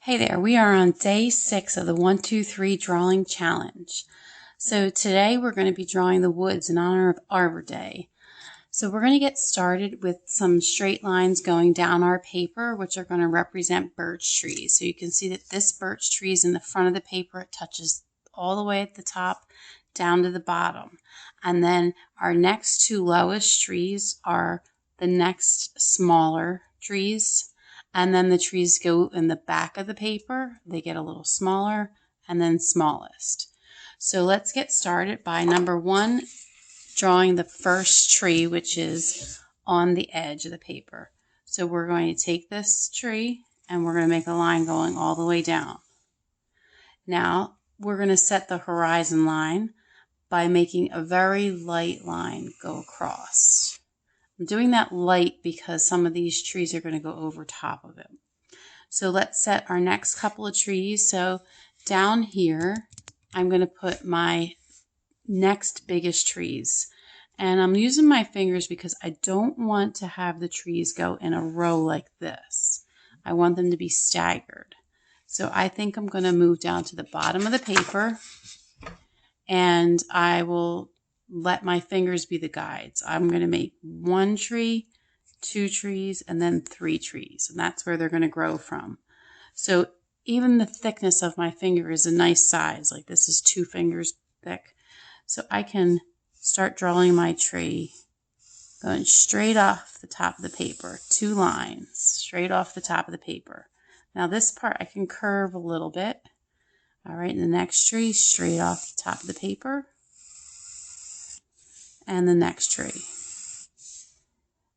Hey there, we are on day 6 of the 1, 2, 3 drawing challenge. So today we're going to be drawing the woods in honor of Arbor Day. So we're going to get started with some straight lines going down our paper, which are going to represent birch trees. So you can see that this birch tree is in the front of the paper. It touches all the way at the top down to the bottom. And then our next two lowest trees are the next smaller trees. And then the trees go in the back of the paper. They get a little smaller and then smallest. So let's get started by number 1, drawing the first tree, which is on the edge of the paper. So we're going to take this tree and we're going to make a line going all the way down. Now we're going to set the horizon line by making a very light line go across. I'm doing that light because some of these trees are going to go over top of it. So let's set our next couple of trees. So down here, I'm going to put my next biggest trees. And I'm using my fingers because I don't want to have the trees go in a row like this. I want them to be staggered. So I think I'm going to move down to the bottom of the paper and I will let my fingers be the guides. I'm going to make 1 tree, 2 trees, and then 3 trees. And that's where they're going to grow from. So even the thickness of my finger is a nice size. Like this is 2 fingers thick. So I can start drawing my tree going straight off the top of the paper. 2 lines straight off the top of the paper. Now this part I can curve a little bit. All right, and the next tree straight off the top of the paper. And the next tree.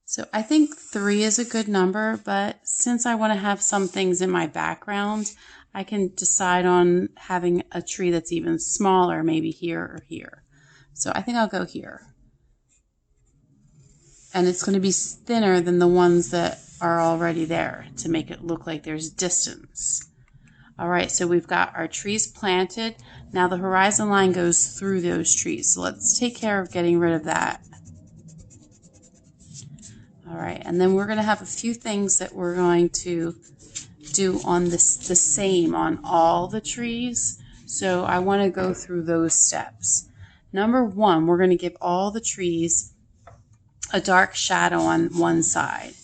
So I think 3 is a good number, but since I want to have some things in my background, I can decide on having a tree that's even smaller, maybe here or here. So I think I'll go here. And it's going to be thinner than the ones that are already there to make it look like there's distance. All right, so we've got our trees planted. Now the horizon line goes through those trees. So let's take care of getting rid of that. All right, and then we're going to have a few things that we're going to do on this, the same on all the trees. So I want to go through those steps. Number 1, we're going to give all the trees a dark shadow on one side.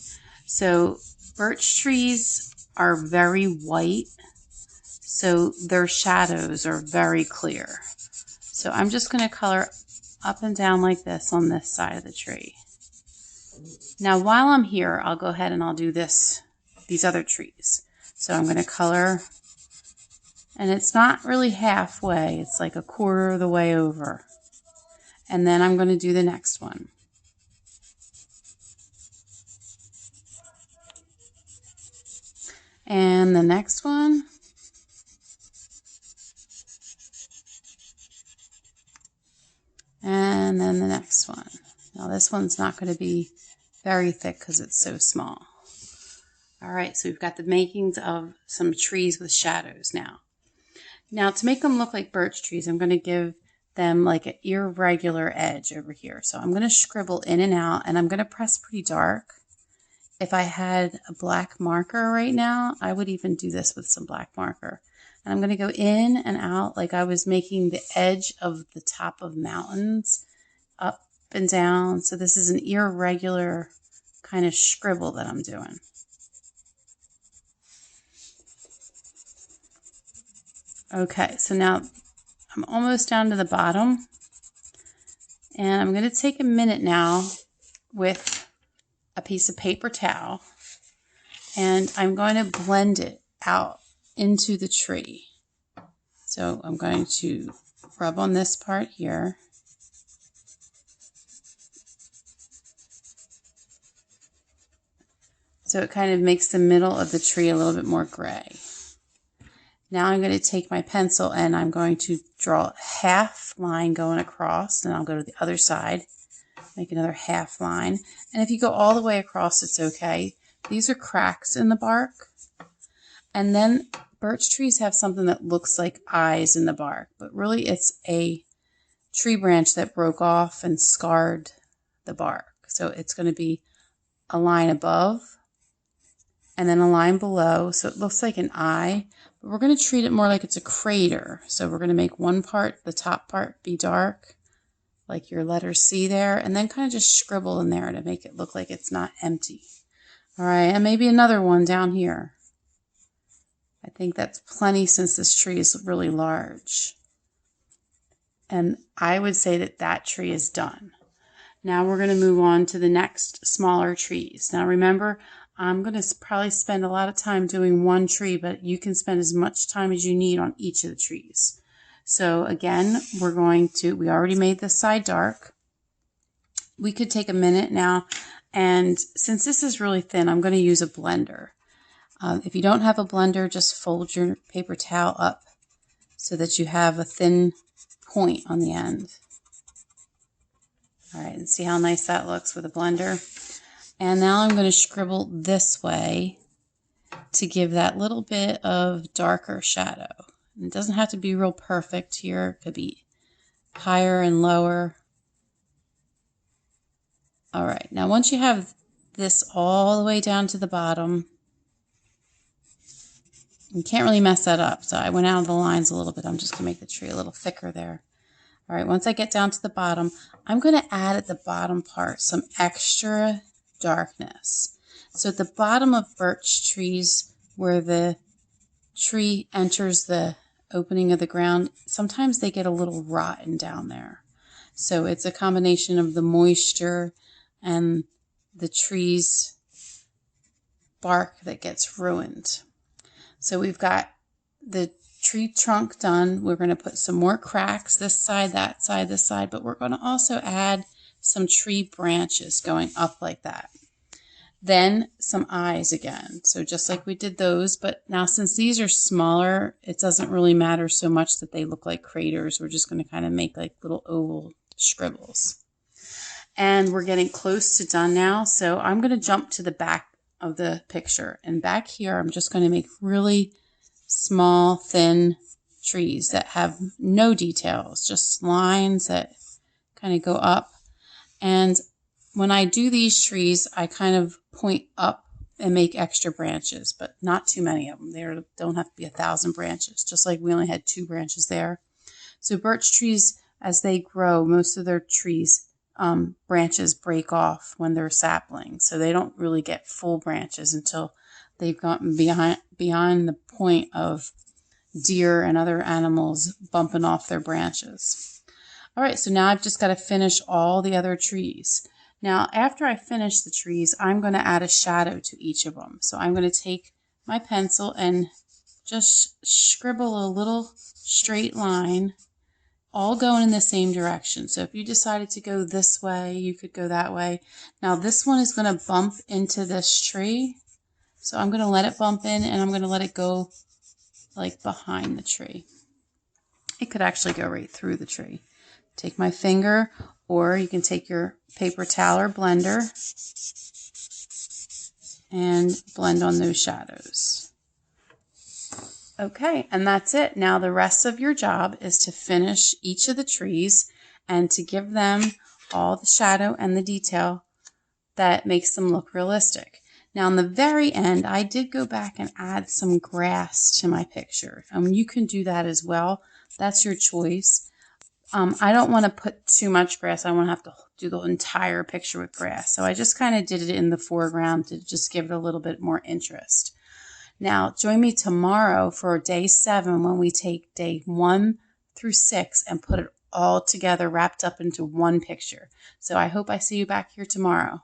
So birch trees are very white. So their shadows are very clear. So I'm just going to color up and down like this on this side of the tree. Now while I'm here, I'll go ahead and I'll do these other trees. So I'm going to color, and it's not really halfway, it's like 1/4 of the way over. And then I'm going to do the next one. And the next one. And then the next one. Now this one's not going to be very thick because it's so small. All right, so we've got the makings of some trees with shadows now. Now to make them look like birch trees, I'm going to give them like an irregular edge over here. So I'm going to scribble in and out, and I'm going to press pretty dark. If I had a black marker right now, I would even do this with some black marker. And I'm going to go in and out like I was making the edge of the top of mountains, up and down. So this is an irregular kind of scribble that I'm doing. Okay, so now I'm almost down to the bottom. And I'm going to take a minute now with a piece of paper towel. And I'm going to blend it out into the tree. So I'm going to rub on this part here. So it kind of makes the middle of the tree a little bit more gray. Now I'm going to take my pencil and I'm going to draw a half line going across, and I'll go to the other side, make another half line. And if you go all the way across, it's okay. These are cracks in the bark. And then birch trees have something that looks like eyes in the bark, but really it's a tree branch that broke off and scarred the bark. So it's going to be a line above and then a line below, so it looks like an eye, but we're going to treat it more like it's a crater. So we're going to make one part, the top part, be dark, like your letter C there, and then kind of just scribble in there to make it look like it's not empty. All right, and maybe another one down here. I think that's plenty since this tree is really large. And I would say that that tree is done. Now we're going to move on to the next smaller trees. Now remember, I'm going to probably spend a lot of time doing one tree, but you can spend as much time as you need on each of the trees. So again, we already made this side dark. We could take a minute now, and since this is really thin, I'm going to use a blender. If you don't have a blender, just fold your paper towel up so that you have a thin point on the end. All right, and see how nice that looks with a blender. And now I'm going to scribble this way to give that little bit of darker shadow. It doesn't have to be real perfect here. It could be higher and lower. All right, now once you have this all the way down to the bottom, you can't really mess that up. So I went out of the lines a little bit. I'm just going to make the tree a little thicker there. All right, once I get down to the bottom, I'm going to add at the bottom part some extra darkness. So at the bottom of birch trees, where the tree enters the opening of the ground, sometimes they get a little rotten down there. So it's a combination of the moisture and the tree's bark that gets ruined. So we've got the tree trunk done. We're going to put some more cracks this side, that side, this side, but we're going to also add some tree branches going up like that. Then some eyes again. So just like we did those, but now since these are smaller, it doesn't really matter so much that they look like craters. We're just going to kind of make like little oval scribbles. And we're getting close to done now. So I'm going to jump to the back of the picture. And back here, I'm just going to make really small, thin trees that have no details, just lines that kind of go up. And when I do these trees, I kind of point up and make extra branches, but not too many of them. There don't have to be 1,000 branches, just like we only had 2 branches there. So birch trees, as they grow, most of their trees, branches break off when they're saplings. So they don't really get full branches until they've gotten beyond the point of deer and other animals bumping off their branches. All right, so now I've just got to finish all the other trees. Now, after I finish the trees, I'm going to add a shadow to each of them. So I'm going to take my pencil and just scribble a little straight line, all going in the same direction. So if you decided to go this way, you could go that way. Now, this one is going to bump into this tree. So I'm going to let it bump in, and I'm going to let it go like behind the tree. It could actually go right through the tree. Take my finger, or you can take your paper towel or blender and blend on those shadows. Okay, and that's it. Now the rest of your job is to finish each of the trees and to give them all the shadow and the detail that makes them look realistic. Now, in the very end, I did go back and add some grass to my picture. You can do that as well. That's your choice. I don't want to put too much grass. I want to have to do the entire picture with grass. So I just kind of did it in the foreground to just give it a little bit more interest. Now, join me tomorrow for day 7 when we take day 1 through 6 and put it all together, wrapped up into one picture. So I hope I see you back here tomorrow.